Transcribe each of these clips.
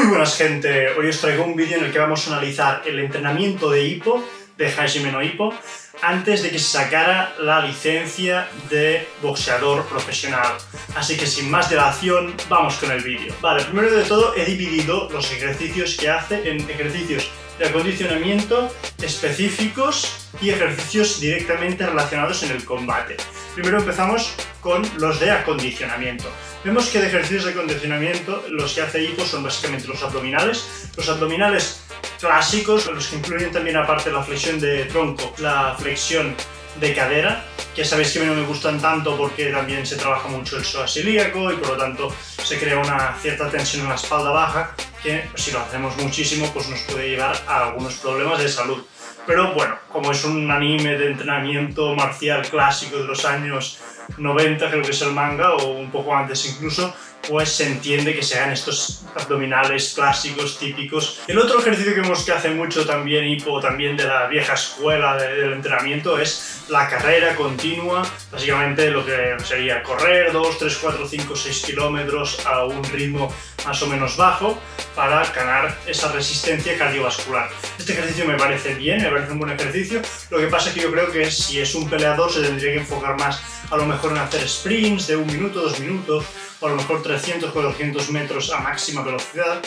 Muy buenas, gente, hoy os traigo un vídeo en el que vamos a analizar el entrenamiento de Hippo, de Hajime no Ippo, antes de que se sacara la licencia de boxeador profesional. Así que sin más dilación, vamos con el vídeo. Vale, primero de todo he dividido los ejercicios que hace en ejercicios de acondicionamiento específicos y ejercicios directamente relacionados en el combate. Primero empezamos con los de acondicionamiento. Vemos que de ejercicios de acondicionamiento los que hace Hippo son básicamente los abdominales clásicos, los que incluyen también, aparte de la flexión de tronco, la flexión de cadera, que sabéis que a mí no me gustan tanto porque también se trabaja mucho el psoas ilíaco y por lo tanto se crea una cierta tensión en la espalda baja que, si lo hacemos muchísimo, pues nos puede llevar a algunos problemas de salud. Pero bueno, como es un anime de entrenamiento marcial clásico de los años 90, creo que es el manga, o un poco antes incluso, pues se entiende que se hagan estos abdominales clásicos, típicos. El otro ejercicio que vemos que hace mucho también Hippo, también de la vieja escuela del entrenamiento, es la carrera continua. Básicamente lo que sería correr 2, 3, 4, 5, 6 kilómetros a un ritmo más o menos bajo para ganar esa resistencia cardiovascular. Este ejercicio me parece bien, me parece un buen ejercicio. Lo que pasa es que yo creo que si es un peleador se tendría que enfocar más a lo mejor en hacer sprints de 1 minuto, 2 minutos, o a lo mejor 300, 400 metros a máxima velocidad.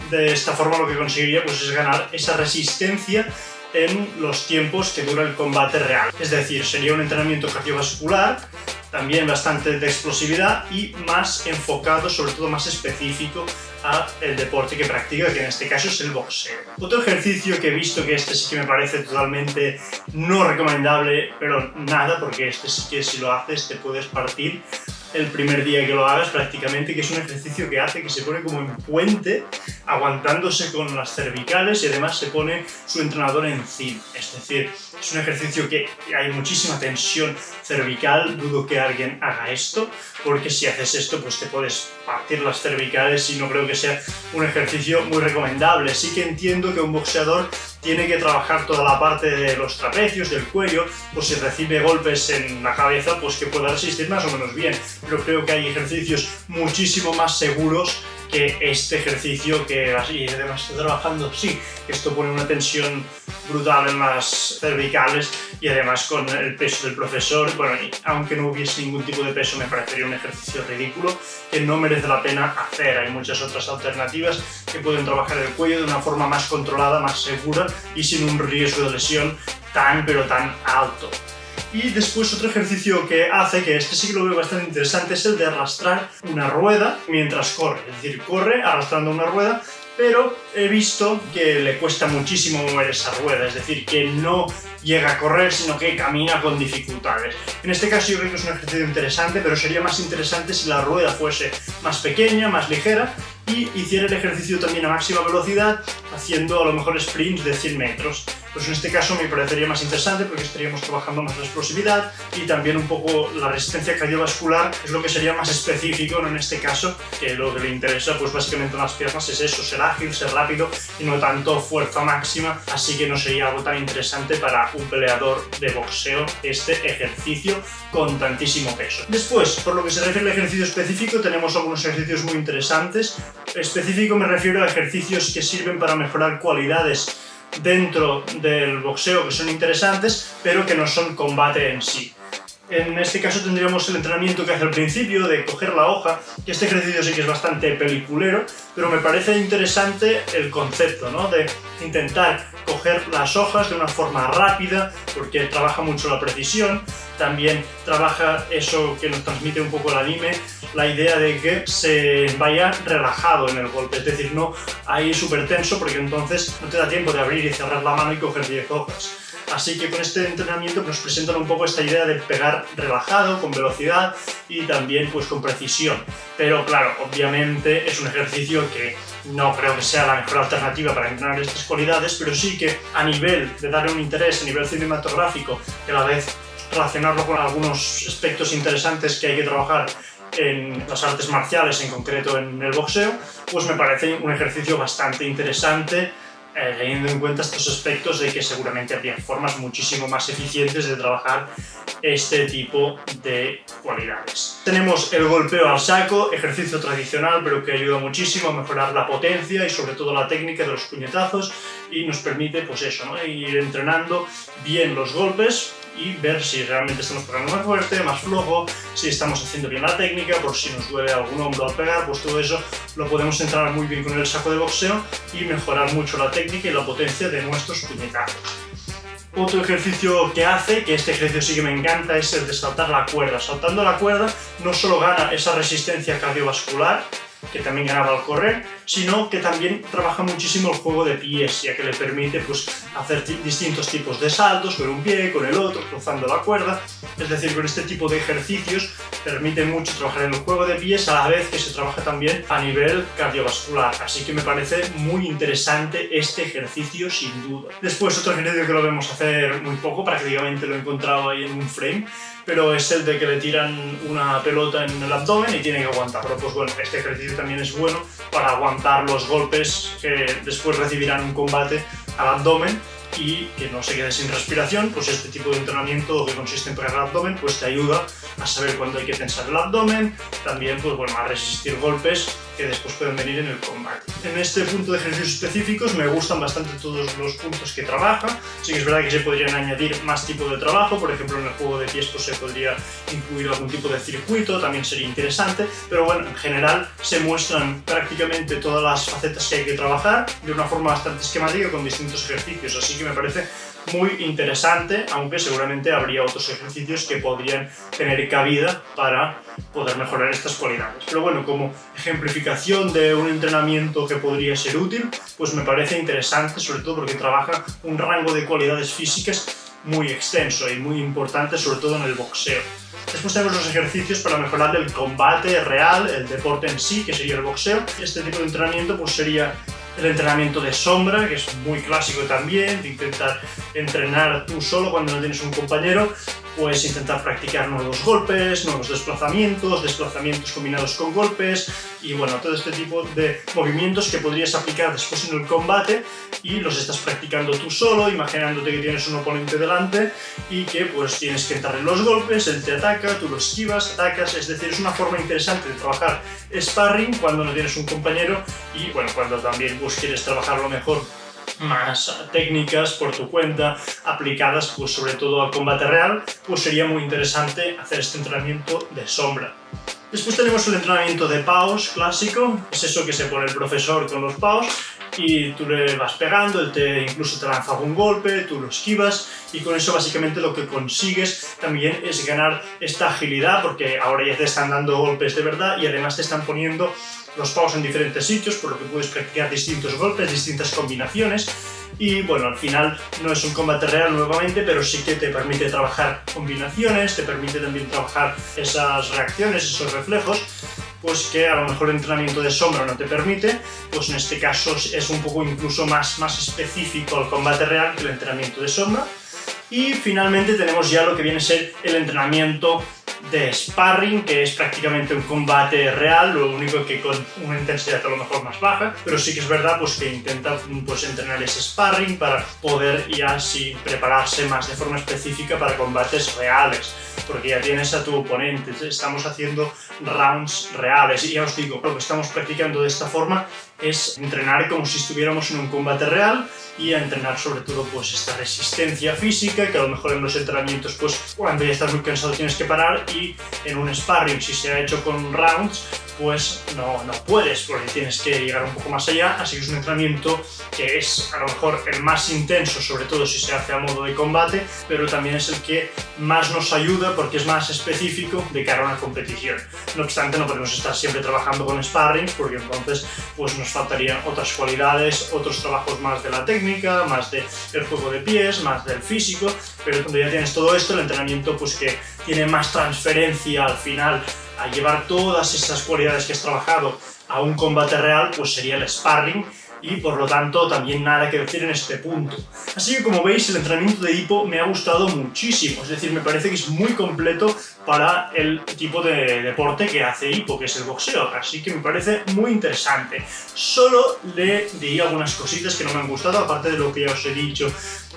De esta forma lo que conseguiría pues es ganar esa resistencia en los tiempos que dura el combate real. Es decir, sería un entrenamiento cardiovascular, también bastante de explosividad y más enfocado, sobre todo más específico, a el deporte que practica, que en este caso es el boxeo. Otro ejercicio que he visto, que este sí que me parece totalmente no recomendable, pero nada, porque este sí que si lo haces te puedes partir el primer día que lo hagas prácticamente, que es un ejercicio que hace que se pone como en puente, aguantándose con las cervicales, y además se pone su entrenador encima. Es decir, es un ejercicio que hay muchísima tensión cervical. Dudo que alguien haga esto, porque si haces esto pues te puedes partir las cervicales y no creo que sea un ejercicio muy recomendable. Sí que entiendo que un boxeador tiene que trabajar toda la parte de los trapecios, del cuello, pues si recibe golpes en la cabeza, pues que pueda resistir más o menos bien. Pero creo que hay ejercicios muchísimo más seguros que este ejercicio, que así además está trabajando, sí, esto pone una tensión brutal en las cervicales, y además con el peso del profesor, bueno, aunque no hubiese ningún tipo de peso, me parecería un ejercicio ridículo que no merece la pena hacer. Hay muchas otras alternativas que pueden trabajar el cuello de una forma más controlada, más segura y sin un riesgo de lesión tan pero tan alto. Y después otro ejercicio que hace, que este sí que lo veo bastante interesante, es el de arrastrar una rueda mientras corre. Es decir, corre arrastrando una rueda, pero he visto que le cuesta muchísimo mover esa rueda, es decir, que no llega a correr, sino que camina con dificultades. En este caso yo creo que es un ejercicio interesante, pero sería más interesante si la rueda fuese más pequeña, más ligera, y hiciera el ejercicio también a máxima velocidad, haciendo a lo mejor sprints de 100 metros. Pues en este caso me parecería más interesante, porque estaríamos trabajando más la explosividad y también un poco la resistencia cardiovascular, es lo que sería más específico, ¿no? En este caso, que lo que le interesa pues básicamente en las piernas es eso, ser ágil, ser rápido y no tanto fuerza máxima, así que no sería algo tan interesante para un peleador de boxeo este ejercicio con tantísimo peso. Después, por lo que se refiere al ejercicio específico, tenemos algunos ejercicios muy interesantes. Específico me refiero a ejercicios que sirven para mejorar cualidades dentro del boxeo que son interesantes, pero que no son combate en sí. En este caso tendríamos el entrenamiento que hace al principio, de coger la hoja, que este ejercicio sí que es bastante peliculero, pero me parece interesante el concepto, ¿no? De intentar coger las hojas de una forma rápida, porque trabaja mucho la precisión. También trabaja eso que nos transmite un poco el anime, la idea de que se vaya relajado en el golpe, es decir, no ahí súper tenso, porque entonces no te da tiempo de abrir y cerrar la mano y coger 10 hojas. Así que con este entrenamiento nos presentan un poco esta idea de pegar relajado, con velocidad y también pues con precisión. Pero claro, obviamente es un ejercicio que no creo que sea la mejor alternativa para entrenar estas cualidades, pero sí que a nivel de darle un interés, a nivel cinematográfico, y a la vez relacionarlo con algunos aspectos interesantes que hay que trabajar en las artes marciales, en concreto en el boxeo, pues me parece un ejercicio bastante interesante teniendo en cuenta estos aspectos de que seguramente habría formas muchísimo más eficientes de trabajar este tipo de cualidades. Tenemos el golpeo al saco, ejercicio tradicional pero que ayuda muchísimo a mejorar la potencia y sobre todo la técnica de los puñetazos y nos permite pues eso, ¿no? Ir entrenando bien los golpes y ver si realmente estamos pegando más fuerte, más flojo, si estamos haciendo bien la técnica, por si nos duele algún hombro al pegar, pues todo eso lo podemos entrenar muy bien con el saco de boxeo y mejorar mucho la técnica y la potencia de nuestros puñetazos. Otro ejercicio que hace, que este ejercicio sí que me encanta, es el de saltar la cuerda. Saltando la cuerda no solo gana esa resistencia cardiovascular, que también ganaba al correr, sino que también trabaja muchísimo el juego de pies, ya que le permite pues, hacer distintos tipos de saltos con un pie, con el otro, cruzando la cuerda. Es decir, con este tipo de ejercicios permite mucho trabajar en el juego de pies a la vez que se trabaja también a nivel cardiovascular. Así que me parece muy interesante este ejercicio sin duda. Después otro ejercicio que lo vemos hacer muy poco, prácticamente lo he encontrado ahí en un frame, pero es el de que le tiran una pelota en el abdomen y tiene que aguantarlo. Pues bueno, este ejercicio también es bueno para aguantar los golpes que después recibirán un combate al abdomen y que no se quede sin respiración. Pues este tipo de entrenamiento que consiste en pegar al abdomen pues te ayuda a saber cuándo hay que tensar el abdomen, también pues bueno, a resistir golpes que después pueden venir en el combate. En este punto de ejercicios específicos me gustan bastante todos los puntos que trabaja. Sí que es verdad que se podrían añadir más tipos de trabajo, por ejemplo en el juego de pies pues se podría incluir algún tipo de circuito, también sería interesante, pero bueno, en general se muestran prácticamente todas las facetas que hay que trabajar de una forma bastante esquemática con distintos ejercicios, así que me parece muy interesante, aunque seguramente habría otros ejercicios que podrían tener cabida para poder mejorar estas cualidades. Pero bueno, como ejemplificación de un entrenamiento que podría ser útil, pues me parece interesante, sobre todo porque trabaja un rango de cualidades físicas muy extenso y muy importante, sobre todo en el boxeo. Después tenemos los ejercicios para mejorar el combate real, el deporte en sí, que sería el boxeo. Este tipo de entrenamiento pues sería el entrenamiento de sombra, que es muy clásico también, de intentar entrenar tú solo cuando no tienes un compañero, pues intentar practicar nuevos golpes, nuevos desplazamientos combinados con golpes y bueno, todo este tipo de movimientos que podrías aplicar después en el combate y los estás practicando tú solo, imaginándote que tienes un oponente delante y que pues tienes que entrar en los golpes, él te ataca, tú lo esquivas, atacas, es decir, es una forma interesante de trabajar sparring cuando no tienes un compañero y bueno, cuando también pues quieres trabajarlo mejor más técnicas por tu cuenta, aplicadas pues sobre todo al combate real, pues sería muy interesante hacer este entrenamiento de sombra. Después tenemos el entrenamiento de paus clásico, es eso que se pone el profesor con los paus y tú le vas pegando, él incluso te lanza algún golpe, tú lo esquivas y con eso básicamente lo que consigues también es ganar esta agilidad porque ahora ya te están dando golpes de verdad y además te están poniendo los paus en diferentes sitios, por lo que puedes practicar distintos golpes, distintas combinaciones y bueno, al final no es un combate real nuevamente, pero sí que te permite trabajar combinaciones, te permite también trabajar esas reacciones, esos reflejos, pues que a lo mejor el entrenamiento de sombra no te permite, pues en este caso es un poco incluso más específico al combate real que el entrenamiento de sombra. Y finalmente tenemos ya lo que viene a ser el entrenamiento de sparring, que es prácticamente un combate real, lo único que con una intensidad a lo mejor más baja, pero sí que es verdad pues, que intenta pues, entrenar ese sparring para poder ya así prepararse más de forma específica para combates reales, porque ya tienes a tu oponente, estamos haciendo rounds reales y ya os digo, lo que estamos practicando de esta forma es entrenar como si estuviéramos en un combate real y a entrenar sobre todo pues esta resistencia física que a lo mejor en los entrenamientos pues cuando ya estás muy cansado tienes que parar y en un sparring si se ha hecho con rounds pues no puedes porque tienes que llegar un poco más allá, así que es un entrenamiento que es a lo mejor el más intenso, sobre todo si se hace a modo de combate, pero también es el que más nos ayuda porque es más específico de cara a una competición. No obstante, no podemos estar siempre trabajando con sparring porque entonces pues nos faltarían otras cualidades, otros trabajos más de la técnica, más del juego de pies, más del físico, pero cuando ya tienes todo esto, el entrenamiento pues que tiene más transferencia al final a llevar todas esas cualidades que has trabajado a un combate real, pues sería el sparring y por lo tanto también nada que decir en este punto. Así que como veis, el entrenamiento de hipo me ha gustado muchísimo, es decir, me parece que es muy completo para el tipo de deporte que hace hipo, que es el boxeo, así que me parece muy interesante. Solo le diría algunas cositas que no me han gustado, aparte de lo que ya os he dicho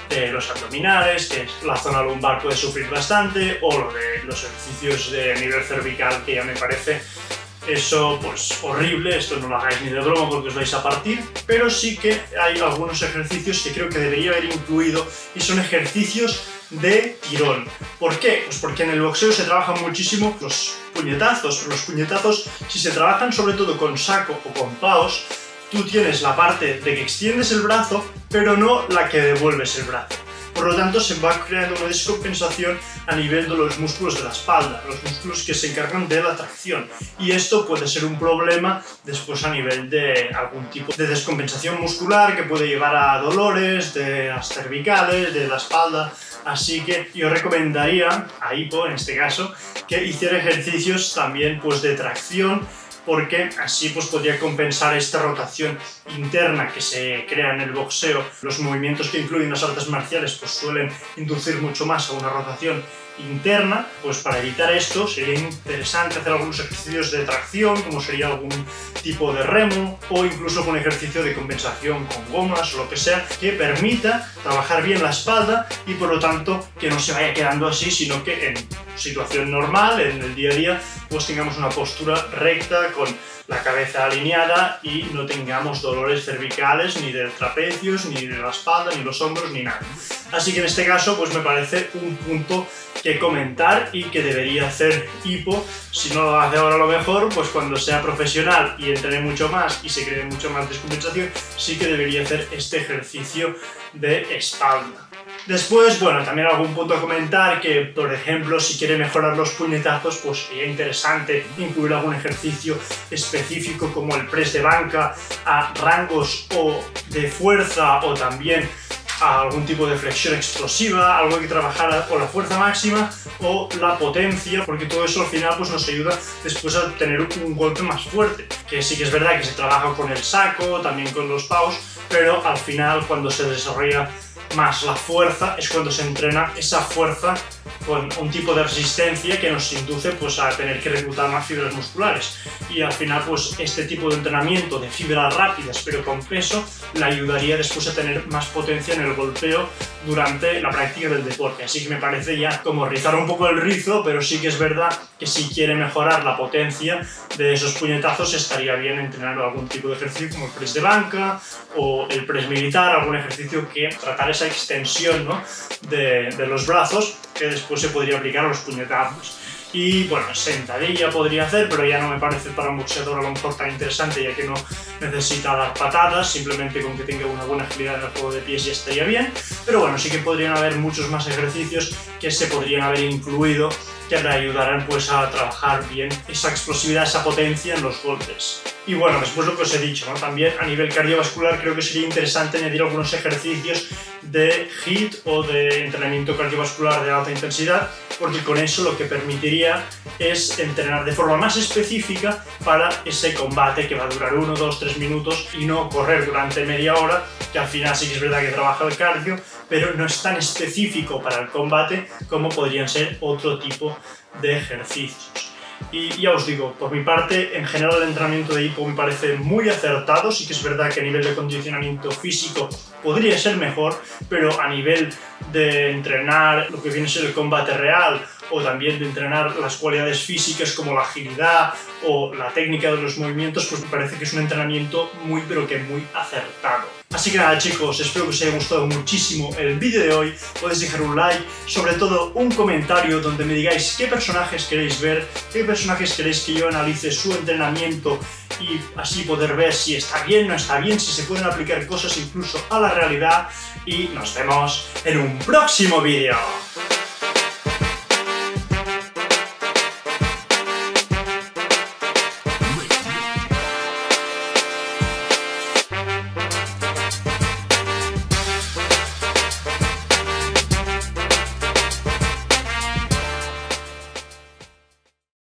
de los abdominales, que la zona lumbar puede sufrir bastante, o lo de los ejercicios de nivel cervical, que ya me parece eso pues horrible. Esto no lo hagáis ni de broma porque os vais a partir, pero sí que hay algunos ejercicios que creo que debería haber incluido y son ejercicios de tirón. ¿Por qué? Pues porque en el boxeo se trabajan muchísimo los puñetazos, pero los puñetazos, si se trabajan sobre todo con saco o con paos, tú tienes la parte de que extiendes el brazo, pero no la que devuelves el brazo. Por lo tanto, se va creando una descompensación a nivel de los músculos de la espalda, los músculos que se encargan de la tracción. Y esto puede ser un problema después a nivel de algún tipo de descompensación muscular que puede llevar a dolores de las cervicales, de la espalda. Así que yo recomendaría a hipo, en este caso, que hiciera ejercicios también pues, de tracción, porque así pues podría compensar esta rotación interna que se crea en el boxeo. Los movimientos que incluyen las artes marciales pues suelen inducir mucho más a una rotación interna. Pues para evitar esto sería interesante hacer algunos ejercicios de tracción, como sería algún tipo de remo o incluso un ejercicio de compensación con gomas o lo que sea, que permita trabajar bien la espalda y por lo tanto que no se vaya quedando así, sino que en situación normal, en el día a día, pues tengamos una postura recta con la cabeza alineada y no tengamos dolores cervicales ni de trapecios, ni de la espalda, ni los hombros, ni nada. Así que en este caso pues me parece un punto que comentar y que debería hacer hipo. Si no lo hace ahora, a lo mejor pues cuando sea profesional y entrene mucho más y se cree mucho más descompensación, sí que debería hacer este ejercicio de espalda. Después, bueno, también algún punto a comentar que, por ejemplo, si quiere mejorar los puñetazos, pues sería interesante incluir algún ejercicio específico como el press de banca a rangos o de fuerza o también a algún tipo de flexión explosiva, algo que trabajara o la fuerza máxima o la potencia, porque todo eso al final pues nos ayuda después a tener un golpe más fuerte, que sí que es verdad que se trabaja con el saco, también con los paus, pero al final cuando se desarrolla más la fuerza es cuando se entrena esa fuerza con un tipo de resistencia que nos induce pues, a tener que reclutar más fibras musculares, y al final pues este tipo de entrenamiento de fibras rápidas pero con peso le ayudaría después a tener más potencia en el golpeo durante la práctica del deporte. Así que me parece ya como rizar un poco el rizo, pero sí que es verdad que si quiere mejorar la potencia de esos puñetazos estaría bien entrenar algún tipo de ejercicio como el press de banca o el press militar, algún ejercicio que tratar esa extensión, ¿no?, de los brazos, que después se podría aplicar a los puñetazos. Y bueno, sentadilla podría hacer, pero ya no me parece para un boxeador a lo mejor tan interesante, ya que no necesita dar patadas, simplemente con que tenga una buena agilidad en el juego de pies ya estaría bien. Pero bueno, sí que podrían haber muchos más ejercicios que se podrían haber incluido, que le ayudarán pues a trabajar bien esa explosividad, esa potencia en los golpes. Y bueno, después lo que os he dicho, ¿no?, también a nivel cardiovascular creo que sería interesante añadir algunos ejercicios de HIIT o de entrenamiento cardiovascular de alta intensidad, porque con eso lo que permitiría es entrenar de forma más específica para ese combate que va a durar 1, 2, 3 minutos y no correr durante media hora, que al final sí que es verdad que trabaja el cardio, pero no es tan específico para el combate como podrían ser otro tipo de ejercicios. Y ya os digo, por mi parte, en general el entrenamiento de hipo me parece muy acertado. Sí que es verdad que a nivel de condicionamiento físico podría ser mejor, pero a nivel de entrenar lo que viene a ser el combate real o también de entrenar las cualidades físicas como la agilidad o la técnica de los movimientos, pues me parece que es un entrenamiento muy pero que muy acertado. Así que nada, chicos, espero que os haya gustado muchísimo el vídeo de hoy. Podéis dejar un like, sobre todo un comentario donde me digáis qué personajes queréis ver, qué personajes queréis que yo analice su entrenamiento y así poder ver si está bien, no está bien, si se pueden aplicar cosas incluso a la realidad. Y nos vemos en un próximo vídeo.